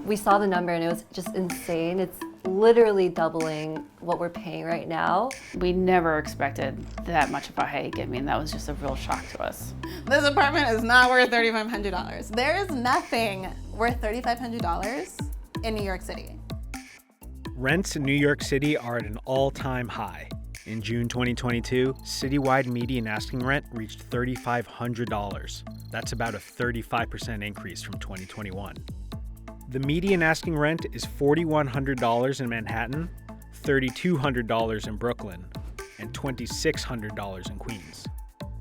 We saw the number and it was just insane. It's literally doubling what we're paying right now. We never expected that much of a hike. I mean, that was just a real shock to us. This apartment is not worth $3,500. There is nothing worth $3,500 in New York City. Rents in New York City are at an all-time high. In June 2022, citywide median asking rent reached $3,500. That's about a 35% increase from 2021. The median asking rent is $4,100 in Manhattan, $3,200 in Brooklyn, and $2,600 in Queens.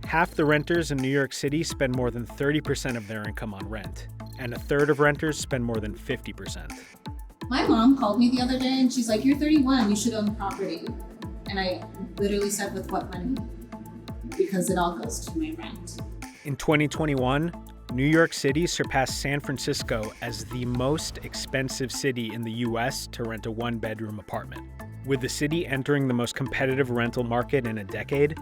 Half the renters in New York City spend more than 30% of their income on rent, and a third of renters spend more than 50%. My mom called me the other day and she's like, "You're 31, you should own property." And I literally said, "With what money?" Because it all goes to my rent. In 2021, New York City surpassed San Francisco as the most expensive city in the US to rent a one-bedroom apartment. With the city entering the most competitive rental market in a decade,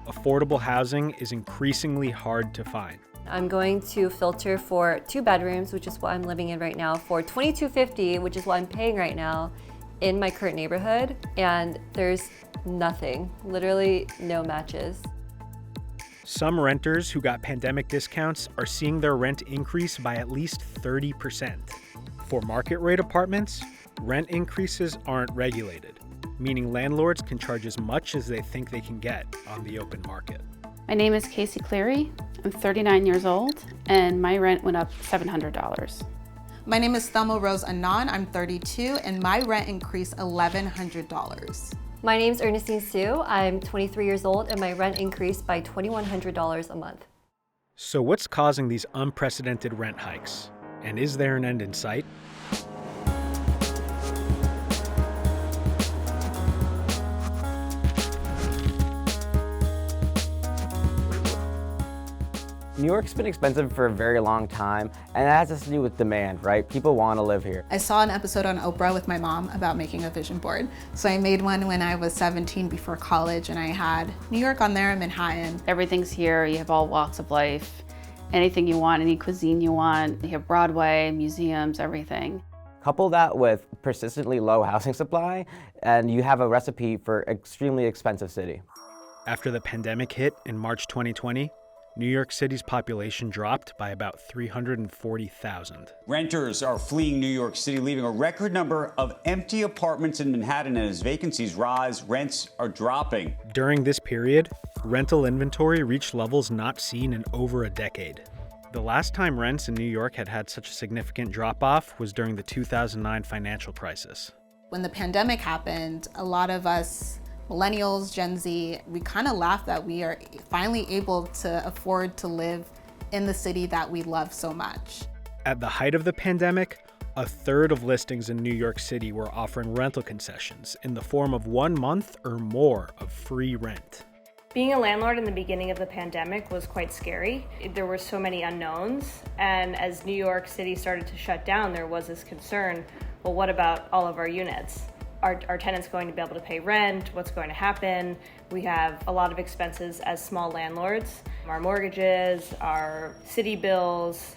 affordable housing is increasingly hard to find. I'm going to filter for 2 bedrooms, which is what I'm living in right now, for $2,250, which is what I'm paying right now in my current neighborhood, and there's nothing, literally no matches. Some renters who got pandemic discounts are seeing their rent increase by at least 30%. For market rate apartments, rent increases aren't regulated, meaning landlords can charge as much as they think they can get on the open market. My name is Casey Cleary. I'm 39 years old, and my rent went up $700. My name is Thelma Annan. I'm 32, and my rent increased $1,100. My name's Ernestine Sue. I'm 23 years old and my rent increased by $2,100 a month. So what's causing these unprecedented rent hikes? And is there an end in sight? New York's been expensive for a very long time, and that has to do with demand, right? People want to live here. I saw an episode on Oprah with my mom about making a vision board. So I made one when I was 17 before college, and I had New York on there and Manhattan. Everything's here. You have all walks of life. Anything you want, any cuisine you want. You have Broadway, museums, everything. Couple that with persistently low housing supply, and you have a recipe for extremely expensive city. After the pandemic hit in March 2020, New York City's population dropped by about 340,000. Renters are fleeing New York City, leaving a record number of empty apartments in Manhattan, and as vacancies rise, rents are dropping. During this period, rental inventory reached levels not seen in over a decade. The last time rents in New York had such a significant drop-off was during the 2009 financial crisis. When the pandemic happened, a lot of us millennials, Gen Z, we kind of laughed that we are finally able to afford to live in the city that we love so much. At the height of the pandemic, a third of listings in New York City were offering rental concessions in the form of 1 month or more of free rent. Being a landlord in the beginning of the pandemic was quite scary. There were so many unknowns, and as New York City started to shut down, there was this concern, well, what about all of our units? Are tenants going to be able to pay rent? What's going to happen? We have a lot of expenses as small landlords. Our mortgages, our city bills.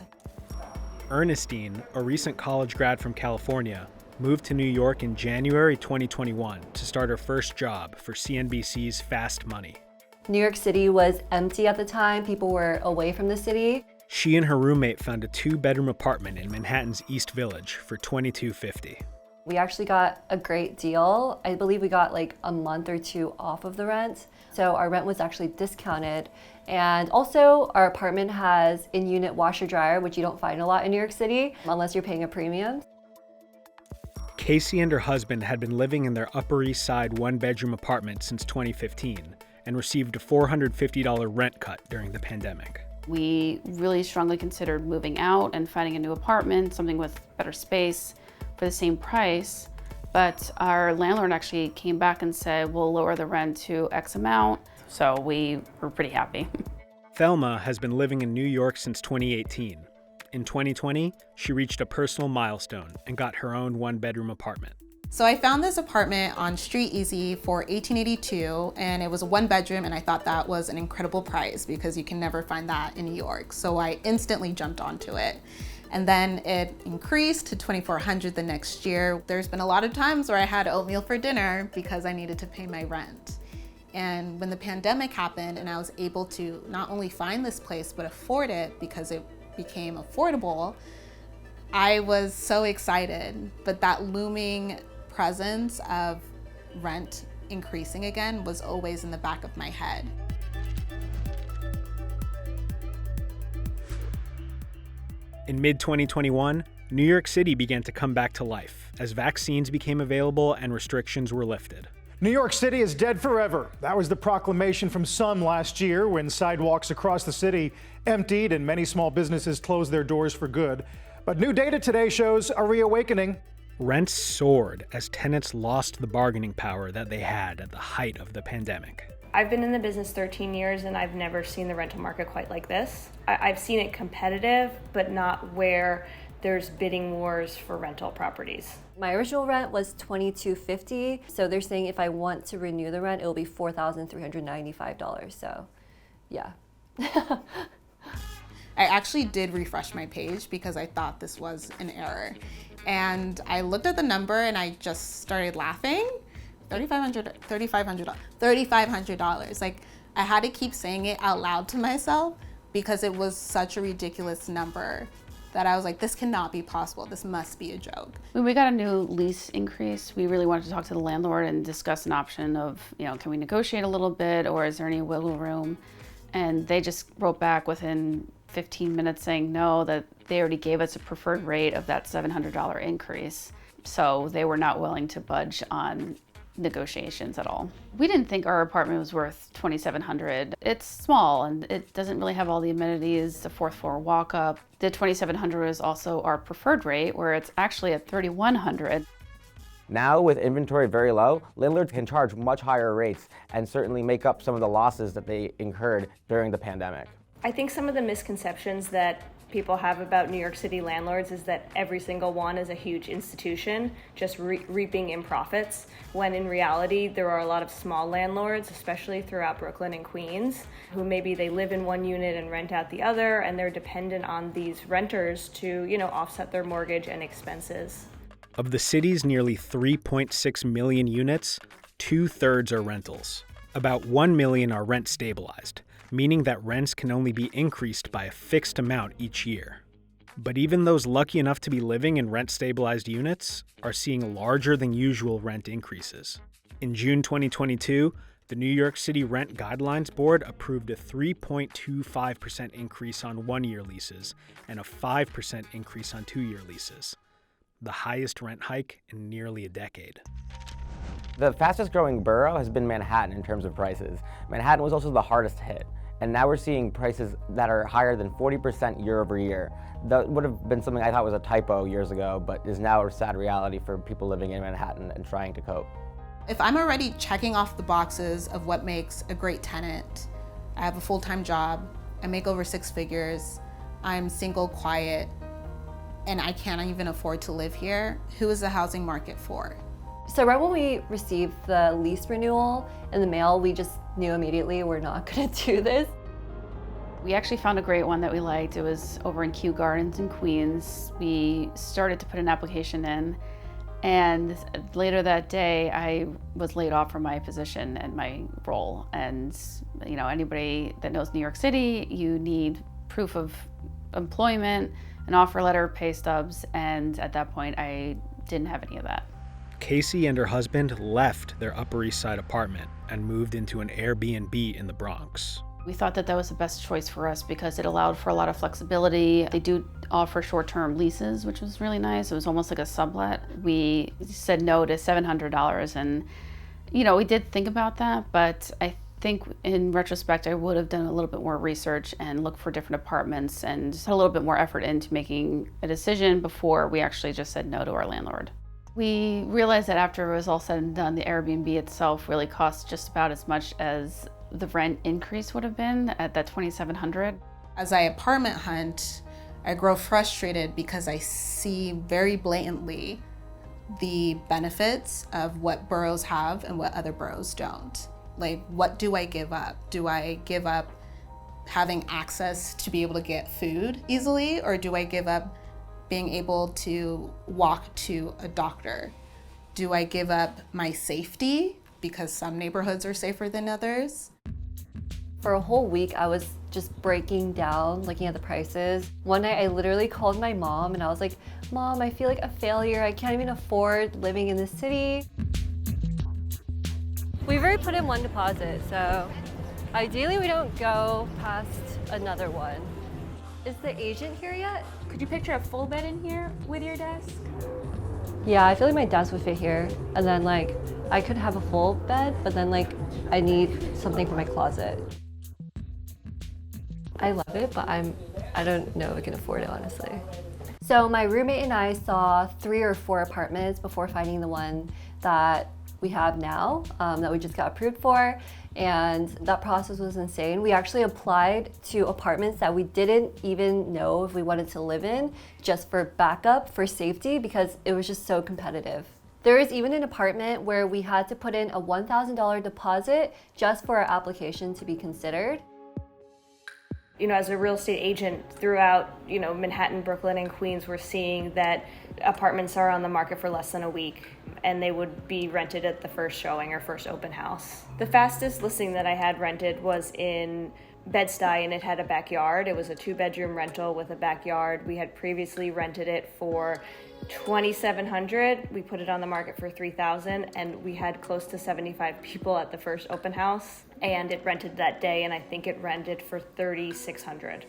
Ernestine, a recent college grad from California, moved to New York in January 2021 to start her first job for CNBC's Fast Money. New York City was empty at the time. People were away from the city. She and her roommate found a 2-bedroom apartment in Manhattan's East Village for $2,250. We actually got a great deal. I believe we got like a month or 2 off of the rent. So our rent was actually discounted. And also our apartment has in-unit washer dryer, which you don't find a lot in New York City unless you're paying a premium. Casey and her husband had been living in their Upper East Side 1-bedroom apartment since 2015 and received a $450 rent cut during the pandemic. We really strongly considered moving out and finding a new apartment, something with better space, for the same price, but our landlord actually came back and said, we'll lower the rent to X amount, so we were pretty happy. Thelma has been living in New York since 2018. In 2020, she reached a personal milestone and got her own 1-bedroom apartment. So I found this apartment on Street Easy for $1,882, and it was a 1-bedroom, and I thought that was an incredible price because you can never find that in New York. So I instantly jumped onto it. And then it increased to $2,400 the next year. There's been a lot of times where I had oatmeal for dinner because I needed to pay my rent. And when the pandemic happened and I was able to not only find this place, but afford it because it became affordable, I was so excited. But that looming presence of rent increasing again was always in the back of my head. In mid-2021, New York City began to come back to life as vaccines became available and restrictions were lifted. New York City is dead forever. That was the proclamation from some last year when sidewalks across the city emptied and many small businesses closed their doors for good. But new data today shows a reawakening. Rents soared as tenants lost the bargaining power that they had at the height of the pandemic. I've been in the business 13 years and I've never seen the rental market quite like this. I've seen it competitive, but not where there's bidding wars for rental properties. My original rent was $2,250, so they're saying if I want to renew the rent, it will be $4,395. So, yeah. I actually did refresh my page because I thought this was an error. And I looked at the number and I just started laughing. $3,500. Like, I had to keep saying it out loud to myself because it was such a ridiculous number that I was like, this cannot be possible. This must be a joke. When we got a new lease increase, we really wanted to talk to the landlord and discuss an option of, can we negotiate a little bit or is there any wiggle room? And they just wrote back within 15 minutes saying no, that they already gave us a preferred rate of that $700 increase. So they were not willing to budge on negotiations at all. We didn't think our apartment was worth $2,700. It's small and it doesn't really have all the amenities, the fourth floor walk up. The $2,700 is also our preferred rate where it's actually at $3,100. Now, with inventory very low, landlords can charge much higher rates and certainly make up some of the losses that they incurred during the pandemic. I think some of the misconceptions that people have about New York City landlords is that every single one is a huge institution just reaping in profits, when in reality there are a lot of small landlords, especially throughout Brooklyn and Queens, who maybe they live in one unit and rent out the other, and they're dependent on these renters to, offset their mortgage and expenses. Of the city's nearly 3.6 million units, 2/3 are rentals. About 1 million are rent stabilized, meaning that rents can only be increased by a fixed amount each year. But even those lucky enough to be living in rent-stabilized units are seeing larger than usual rent increases. In June 2022, the New York City Rent Guidelines Board approved a 3.25% increase on one-year leases and a 5% increase on two-year leases, the highest rent hike in nearly a decade. The fastest growing borough has been Manhattan in terms of prices. Manhattan was also the hardest hit. And now we're seeing prices that are higher than 40% year over year. That would have been something I thought was a typo years ago, but is now a sad reality for people living in Manhattan and trying to cope. If I'm already checking off the boxes of what makes a great tenant, I have a full-time job, I make over 6 figures, I'm single, quiet, and I can't even afford to live here, who is the housing market for? So right when we received the lease renewal in the mail, we just knew immediately we're not going to do this. We actually found a great one that we liked. It was over in Kew Gardens in Queens. We started to put an application in, and later that day I was laid off from my position and my role. And anybody that knows New York City, you need proof of employment, an offer letter, pay stubs, and at that point I didn't have any of that. Casey and her husband left their Upper East Side apartment and moved into an Airbnb in the Bronx. We thought that was the best choice for us because it allowed for a lot of flexibility. They do offer short-term leases, which was really nice. It was almost like a sublet. We said no to $700 and, we did think about that, but I think in retrospect, I would have done a little bit more research and looked for different apartments and put a little bit more effort into making a decision before we actually just said no to our landlord. We realized that after it was all said and done, the Airbnb itself really cost just about as much as the rent increase would have been at that $2,700. As I apartment hunt, I grow frustrated because I see very blatantly the benefits of what boroughs have and what other boroughs don't. Like, what do I give up? Do I give up having access to be able to get food easily, or do I give up being able to walk to a doctor? Do I give up my safety because some neighborhoods are safer than others? For a whole week, I was just breaking down, looking at the prices. One night, I literally called my mom and I was like, Mom, I feel like a failure. I can't even afford living in this city. We've already put in one deposit, so ideally we don't go past another one. Is the agent here yet? Could you picture a full bed in here with your desk? Yeah, I feel like my desk would fit here. And then like, I could have a full bed, but then like, I need something for my closet. I love it, but I don't know if I can afford it, honestly. So my roommate and I saw 3 or 4 apartments before finding the one that we have now, that we just got approved for. And that process was insane. We actually applied to apartments that we didn't even know if we wanted to live in, just for backup, for safety, because it was just so competitive. There is even an apartment where we had to put in a $1,000 deposit just for our application to be considered. You know, as a real estate agent throughout, you know, Manhattan, Brooklyn, and Queens, we're seeing that apartments are on the market for less than a week, and they would be rented at the first showing or first open house. The fastest listing that I had rented was in Bed-Stuy, and it had a backyard. It was a 2-bedroom rental with a backyard. We had previously rented it for $2,700. We put it on the market for $3,000, and we had close to 75 people at the first open house, and it rented that day, and I think it rented for $3,600.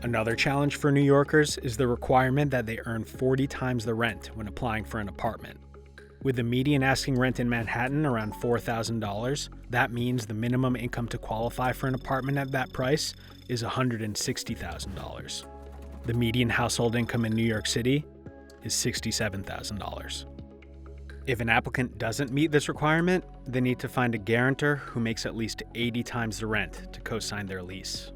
Another challenge for New Yorkers is the requirement that they earn 40 times the rent when applying for an apartment. With the median asking rent in Manhattan around $4,000, that means the minimum income to qualify for an apartment at that price is $160,000. The median household income in New York City is $67,000. If an applicant doesn't meet this requirement, they need to find a guarantor who makes at least 80 times the rent to co-sign their lease.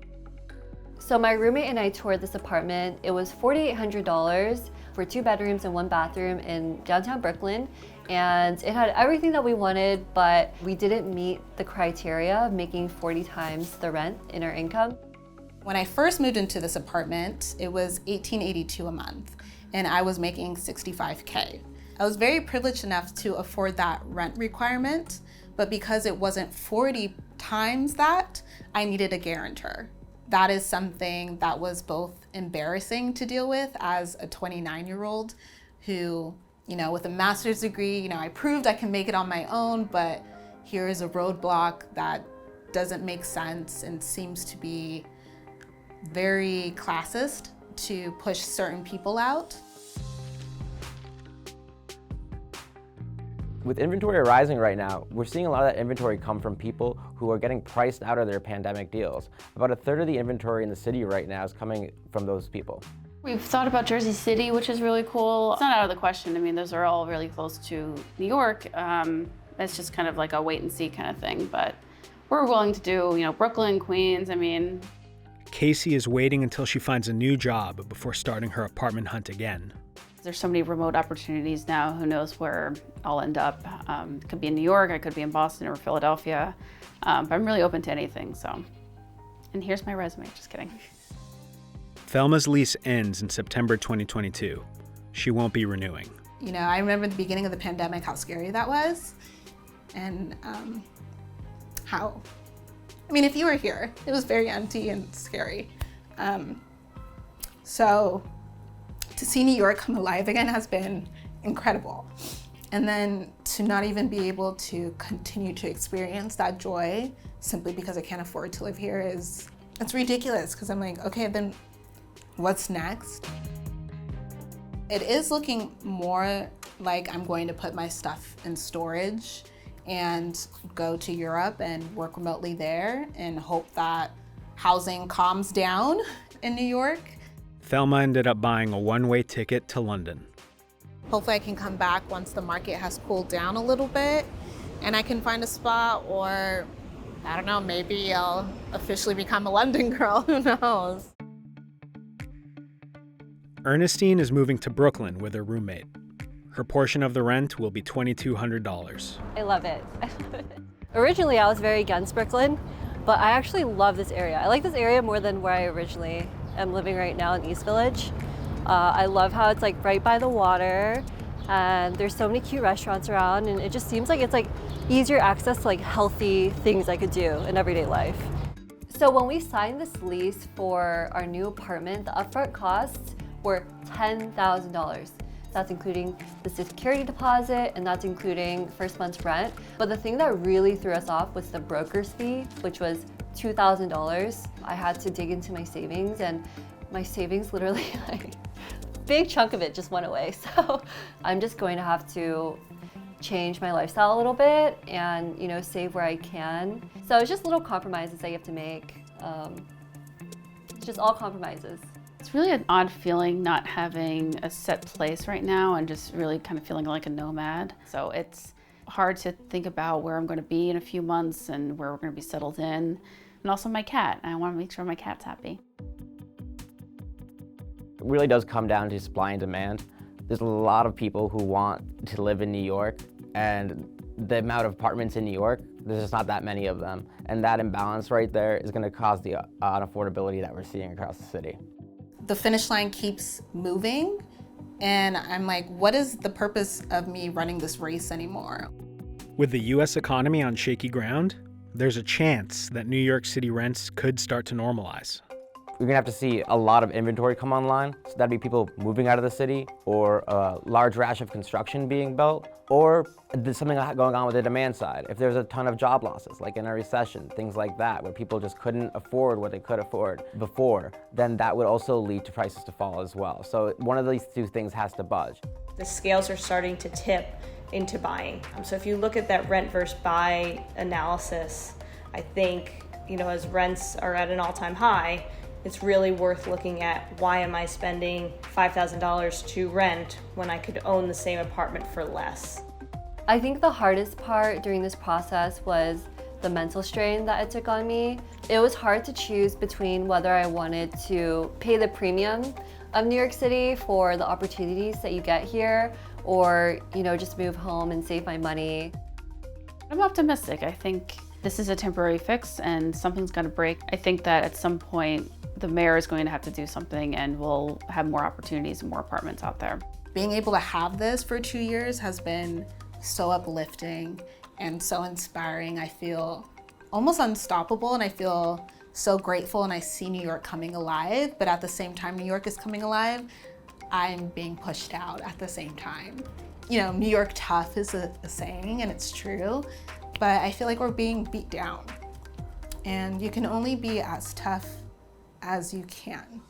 So my roommate and I toured this apartment. It was $4,800 for 2 bedrooms and 1 bathroom in downtown Brooklyn. And it had everything that we wanted, but we didn't meet the criteria of making 40 times the rent in our income. When I first moved into this apartment, it was $1,882 a month, and I was making $65K. I was very privileged enough to afford that rent requirement, but because it wasn't 40 times that, I needed a guarantor. That is something that was both embarrassing to deal with as a 29-year-old who, you know, with a master's degree, you know, I proved I can make it on my own, but here is a roadblock that doesn't make sense and seems to be very classist to push certain people out. With inventory rising right now, we're seeing a lot of that inventory come from people who are getting priced out of their pandemic deals. About 1/3 of the inventory in the city right now is coming from those people. We've thought about Jersey City, which is really cool. It's not out of the question. I mean, those are all really close to New York. It's just kind of like a wait and see kind of thing, but we're willing to do, you know, Brooklyn, Queens, I mean. Casey is waiting until she finds a new job before starting her apartment hunt again. There's so many remote opportunities now. Who knows where I'll end up. It could be in New York, I could be in Boston or Philadelphia. But I'm really open to anything, so. And here's my resume, just kidding. Thelma's lease ends in September 2022. She won't be renewing. You know, I remember the beginning of the pandemic, how scary that was. And how, I mean, if you were here, it was very empty and scary. So to see New York come alive again has been incredible. And then to not even be able to continue to experience that joy simply because I can't afford to live here it's ridiculous, because I'm like, okay, then what's next? It is looking more like I'm going to put my stuff in storage and go to Europe and work remotely there and hope that housing calms down in New York. Thelma ended up buying a one-way ticket to London. Hopefully I can come back once the market has cooled down a little bit and I can find a spot, or I don't know, maybe I'll officially become a London girl, who knows? Ernestine is moving to Brooklyn with her roommate. Her portion of the rent will be $2,200. I love it. Originally, I was very against Brooklyn, but I actually love this area. I like this area more than where I originally am living right now in East Village. I love how it's like right by the water, and there's so many cute restaurants around, and it just seems like it's like easier access to like healthy things I could do in everyday life. So when we signed this lease for our new apartment, the upfront costs were $10,000. That's including the security deposit, and that's including first month's rent. But the thing that really threw us off was the broker's fee, which was $2,000. I had to dig into my savings, and my savings literally, like, big chunk of it just went away. So I'm just going to have to change my lifestyle a little bit and, you know, save where I can. So it's just little compromises that you have to make. It's just all compromises. It's really an odd feeling not having a set place right now and just really kind of feeling like a nomad. So it's hard to think about where I'm going to be in a few months and where we're going to be settled in. And also my cat. I want to make sure my cat's happy. It really does come down to supply and demand. There's a lot of people who want to live in New York, and the amount of apartments in New York, there's just not that many of them. And that imbalance right there is going to cause the unaffordability that we're seeing across the city. The finish line keeps moving, and I'm like, what is the purpose of me running this race anymore? With the U.S. economy on shaky ground, there's a chance that New York City rents could start to normalize. We're gonna have to see a lot of inventory come online. So that'd be people moving out of the city, or a large rash of construction being built, or there's something going on with the demand side. If there's a ton of job losses, like in a recession, things like that, where people just couldn't afford what they could afford before, then that would also lead to prices to fall as well. So one of these two things has to budge. The scales are starting to tip into buying. So if you look at that rent versus buy analysis, I think, you know, as rents are at an all-time high, it's really worth looking at, why am I spending $5,000 to rent when I could own the same apartment for less? I think the hardest part during this process was the mental strain that it took on me. It was hard to choose between whether I wanted to pay the premium of New York City for the opportunities that you get here, or, you know, just move home and save my money. I'm optimistic. I think this is a temporary fix and something's got to break. I think that at some point the mayor is going to have to do something, and we'll have more opportunities and more apartments out there. Being able to have this for 2 years has been so uplifting and so inspiring. I feel almost unstoppable, and I feel so grateful, and I see New York coming alive, but at the same time New York is coming alive, I'm being pushed out at the same time. You know, New York tough is a saying, and it's true, but I feel like we're being beat down, and you can only be as tough as you can.